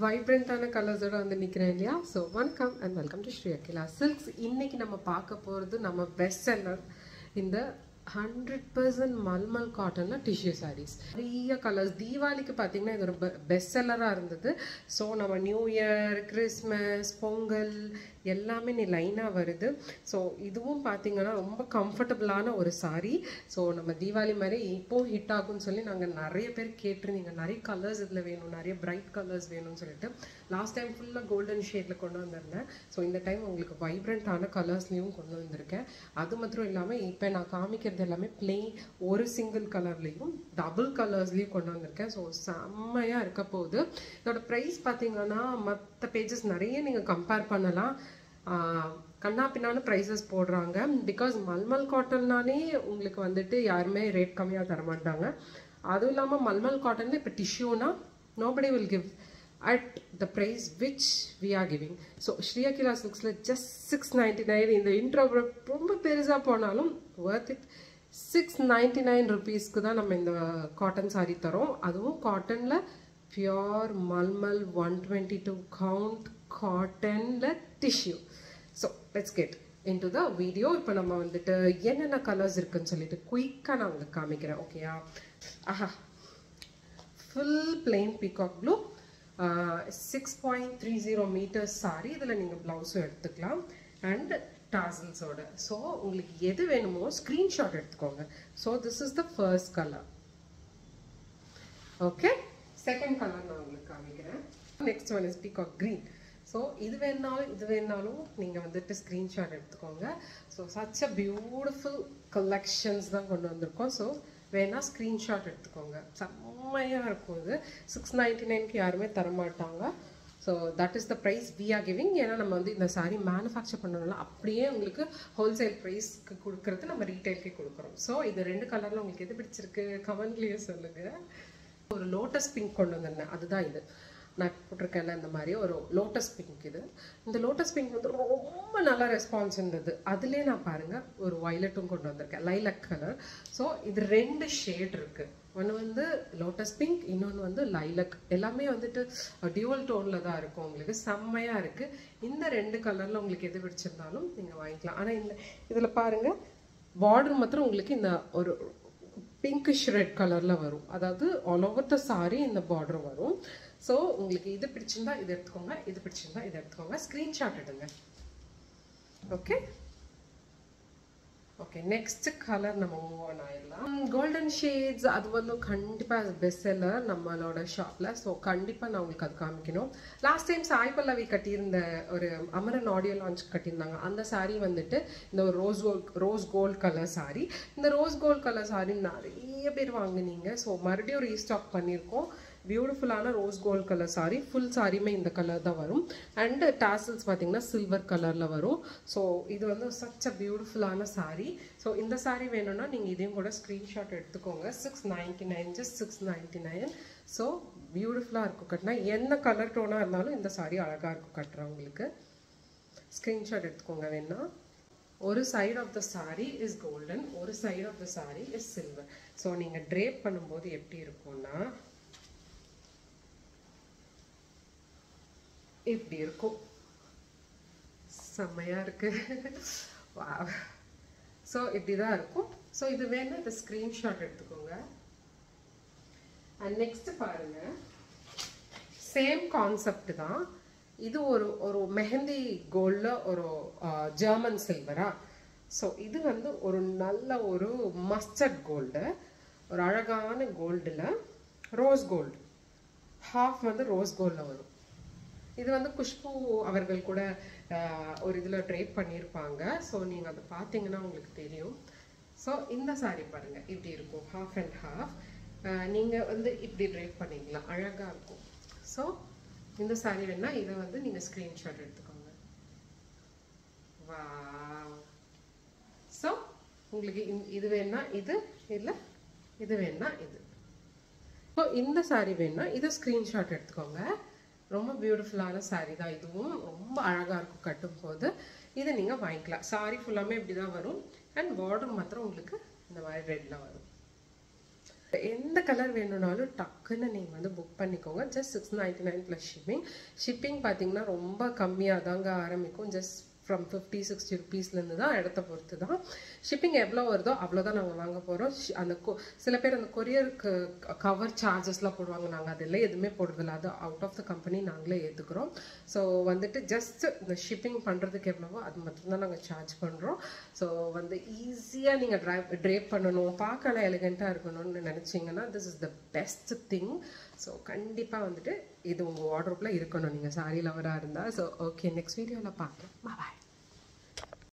வைப்ரண்டான கலர்ஸோட வந்து நிற்கிறேன் இல்லையா. ஸோ வணக்கம் and welcome to Sri Akila Silks. இன்னைக்கு நம்ம பார்க்க போகிறது நம்ம பெஸ்ட் செல்லர் இந்த 100% மல்மல் காட்டனில் டிஷ்யூ சாரீஸ். நிறைய கலர்ஸ். தீபாவளிக்கு பார்த்தீங்கன்னா இது ஒரு பெஸ்ட் செல்லராக இருந்தது. ஸோ நம்ம நியூ இயர், கிறிஸ்மஸ், பொங்கல் எல்லாமே நீ லைனாக வருது. ஸோ இதுவும் பார்த்தீங்கன்னா ரொம்ப கம்ஃபர்டபுளான ஒரு சாரீ. ஸோ நம்ம தீபாவளி மாதிரி இப்போது ஹிட் ஆகும்னு சொல்லி நாங்கள் நிறைய பேர் கேட்டிருந்தீங்க. நிறைய கலர்ஸ் இதில் வேணும், நிறைய பிரைட் கலர்ஸ் வேணும்னு சொல்லிட்டு லாஸ்ட் டைம் ஃபுல்லாக கோல்டன் ஷேடில் கொண்டு வந்திருந்தேன். ஸோ இந்த டைம் உங்களுக்கு வைப்ரண்ட்டான கலர்ஸ்லேயும் கொண்டு வந்திருக்கேன். அது மாத்திரம் இல்லாமல் இப்போ நான் காமிக்கிறது எல்லாமே பிளெயின் ஒரு சிங்கிள் கலர்லேயும் டபுள் கலர்ஸ்லேயும் கொண்டு வந்திருக்கேன். ஸோ செம்மையாக இருக்க போகுது. இதோட ப்ரைஸ் பார்த்தீங்கன்னா மற்ற பேஜஸ் நிறைய நீங்கள் கம்பேர் பண்ணலாம். கண்ணா பின்னான்னு ப்ரைஸஸ் போடுறாங்க. பிகாஸ் மல்மல் காட்டன்னாலே உங்களுக்கு வந்துட்டு யாருமே ரேட் கம்மியாக தரமாட்டாங்க. அதுவும் இல்லாமல் மல்மல் காட்டனில் இப்போ டிஷ்யூனா nobody will give at the price which we are giving. So Sri Akila Silksல just 699. இந்த இன்ட்ரோ ரொம்ப பெருசாக போனாலும் worth it. 699 rupeesக்கு தான் நம்ம இந்த காட்டன் சாரீ தரோம். அதுவும் காட்டனில் பியோர் மல்மல் 122 count காட்டனில் tissue. So let's get in to the video. இப்போ நம்ம வந்துட்டு என்னென்ன கலர்ஸ் இருக்குன்னு சொல்லிட்டு குயிக்காக நான் உங்களுக்கு காமிக்கிறேன். ஓகேயா? ஆஹா, full plain peacock blue 6.30 meters sari. இதில் நீங்கள் ப்ளவுஸும் எடுத்துக்கலாம் அண்ட் டாசல்ஸோட. ஸோ உங்களுக்கு எது வேணுமோ ஸ்க்ரீன்ஷாட் எடுத்துக்கோங்க. So this is the first colour. Okay, second colour நான் உங்களுக்கு காமிக்கிறேன். Next one is peacock green. So இது வேணாலும் நீங்கள் வந்துட்டு ஸ்க்ரீன்ஷாட் எடுத்துக்கோங்க. So such a beautiful collections தான் கொண்டு வந்திருக்கோம். ஸோ வேணால் ஸ்க்ரீன்ஷாட் எடுத்துக்கோங்க. செம்மையாக இருக்கும். இது 699க்கு யாருமே தரமாட்டாங்க. So that is the price we are giving. ஏன்னா நம்ம வந்து இந்த சாரீ மேனுஃபேக்சர் பண்ணணும்ல, அப்படியே உங்களுக்கு ஹோல்சேல் ப்ரைஸ்க்கு கொடுக்கறது நம்ம ரீட்டைல்கே கொடுக்குறோம். ஸோ இது ரெண்டு கலரில் உங்களுக்கு எது பிடிச்சிருக்கு கமெண்ட்லேயே சொல்லுங்கள். ஒரு லோட்டஸ் பிங்க் கொண்டு வந்திருந்தேன், அதுதான் இது நான் போட்டிருக்கேன்னா. இந்த மாதிரி ஒரு லோட்டஸ் பிங்க். இது இந்த லோட்டஸ் பிங்க் வந்து ரொம்ப நல்லா ரெஸ்பான்ஸ் இருந்தது. அதுலேயே நான் பாருங்கள் ஒரு வயலட்டும் கொண்டு வந்திருக்கேன், லைலக் கலர். ஸோ இது ரெண்டு ஷேட் இருக்குது. ஒன்று வந்து லோட்டஸ் பிங்க், இன்னொன்று வந்து லைலக். எல்லாமே வந்துட்டு டியூவல் டோனில் தான் இருக்கும். உங்களுக்கு செம்மையாக இருக்குது. இந்த ரெண்டு கலரில் உங்களுக்கு எது பிடிச்சிருந்தாலும் நீங்கள் வாங்கிக்கலாம். ஆனால் இந்த இதில் பாருங்கள் பார்டர் மாத்திரம் உங்களுக்கு இந்த ஒரு பிங்கிஷ் ரெட் கலரில் வரும். அதாவது ஆல் ஓவர் த சாரி இந்த பார்டர் வரும். ஸோ உங்களுக்கு இது பிடிச்சிருந்தா இது எடுத்துக்கோங்க, இது பிடிச்சிருந்தா இது எடுத்துக்கோங்க. ஸ்க்ரீன்ஷாட் எடுங்க. ஓகே ஓகே, நெக்ஸ்ட் கலர் நம்ம மூவ் ஆன் ஆயிடலாம். கோல்டன் ஷேட்ஸ் அது வந்து கண்டிப்பாக பெஸ்ட் செல்லர் நம்மளோட ஷாப்பில். ஸோ கண்டிப்பாக நான் உங்களுக்கு அது காமிக்கணும். லாஸ்ட் டைம் சாய் பல்லவி கட்டியிருந்த ஒரு அமரன் ஆடியோ லான்ச் கட்டியிருந்தாங்க. அந்த சாரீ வந்துட்டு இந்த ஒரு ரோஸ் கோல்ட் கலர் சாரீ. இந்த ரோஸ் கோல்ட் கலர் சாரீ நிறைய பேர் வாங்கினீங்க. ஸோ மறுபடியும் ரீஸ்டாக் பண்ணியிருக்கோம். பியூட்டிஃபுல்லான rose gold colour sari. Full சாரியுமே இந்த கலர் தான் வரும். அண்ட் டாசல்ஸ் பார்த்தீங்கன்னா சில்வர் கலரில் வரும். ஸோ இது வந்து சச் அ பியூட்டிஃபுல்லான சாரீ. ஸோ இந்த சாரீ வேணும்னா நீங்கள் இதையும் கூட ஸ்க்ரீன்ஷாட் எடுத்துக்கோங்க. 699, just 699. ஸோ பியூட்டிஃபுல்லாக இருக்கும் கட்டினா. என்ன கலர் டோனாக இருந்தாலும் இந்த சாரீ அழகாக இருக்கும் கட்டுறவங்களுக்கு. ஸ்க்ரீன்ஷாட் எடுத்துக்கோங்க வேணா. ஒரு side of the sari is golden, ஒரு side of the sari is silver. So நீங்கள் ட்ரேப் பண்ணும்போது எப்படி இருக்கும்னா இப்படி இருக்கும். செம்மையாக இருக்கு. ஸோ இப்படி தான் இருக்கும். ஸோ இது வேணும், இந்த ஸ்க்ரீன்ஷாட் எடுத்துக்கோங்க. அண்ட் நெக்ஸ்ட் பாருங்க, சேம் கான்செப்ட் தான். இது ஒரு மெஹந்தி கோல்டில் ஒரு ஜெர்மன் சில்வரா. ஸோ இது வந்து ஒரு நல்ல ஒரு மஸ்டர்ட் கோல்டு, ஒரு அழகான கோல்டில் ரோஸ் கோல்டு. ஹாஃப் வந்து ரோஸ் கோல்டில் வரும். இது வந்து குஷ்பு அவர்கள் கூட ஒரு இதில் ட்ரேப் பண்ணியிருப்பாங்க. ஸோ நீங்கள் அதை பார்த்தீங்கன்னா உங்களுக்கு தெரியும். ஸோ இந்த சாரீ பாருங்கள் இப்படி இருக்கும், ஹாஃப் அண்ட் ஹாஃப். நீங்கள் வந்து இப்படி ட்ரேப் பண்ணிக்கலாம், அழகாக இருக்கும். ஸோ இந்த சாரீ வேணால் இதை வந்து நீங்கள் ஸ்க்ரீன்ஷாட் எடுத்துக்கோங்க. வா, ஸோ உங்களுக்கு இது வேணா இது, இல்லை இது வேணா இது. ஸோ இந்த சாரீ வேணா இதை ஸ்க்ரீன்ஷாட் எடுத்துக்கோங்க. ரொம்ப பியூட்டிஃபுல்லான சாரீ தான். இதுவும் ரொம்ப அழகாக இருக்கும் கட்டும் போது. இதை நீங்கள் வாங்கிக்கலாம். சாரீ ஃபுல்லாமே இப்படி தான் வரும். அண்ட் பார்டர் மாத்திரம் உங்களுக்கு இந்த மாதிரி ரெட்டில் வரும். எந்த கலர் வேணும்னாலும் டக்குன்னு நீங்கள் வந்து புக் பண்ணிக்கோங்க. Just $699 plus shipping. ஷிப்பிங் பார்த்தீங்கன்னா ரொம்ப கம்மியாக தாங்க ஆரம்பிக்கும். ஜஸ்ட் ஃப்ரம் 50-60 ருபீஸ்லேருந்து தான் இடத்த பொறுத்து தான். ஷிப்பிங் எவ்வளோ வருதோ அவ்வளோதான் நாங்கள் வாங்க போகிறோம். அந்த சில பேர் அந்த கொரியருக்கு கவர் சார்ஜஸ்லாம் போடுவாங்க. நாங்கள் அதெல்லாம் எதுவுமே போடுறதில்ல. அது அவுட் ஆஃப் த கம்பெனி நாங்களே ஏற்றுக்கிறோம். ஸோ வந்துட்டு ஜஸ்ட் இந்த ஷிப்பிங் பண்ணுறதுக்கு எவ்வளவோ அது மட்டும்தான் நாங்கள் சார்ஜ் பண்ணுறோம். ஸோ வந்து ஈஸியாக நீங்கள் ட்ரேப் பண்ணணும், பார்க்கலாம் எலிகெண்ட்டாக இருக்கணும்னு நினச்சிங்கன்னா this is the best thing. So கண்டிப்பாக வந்துட்டு இது உங்கள் வார்ட்ரோப்பில் இருக்கணும் நீங்கள் சாரி லவராக இருந்தால். ஸோ ஓகே, நெக்ஸ்ட் வீடியோவில் பார்க்கலாம். பாய்.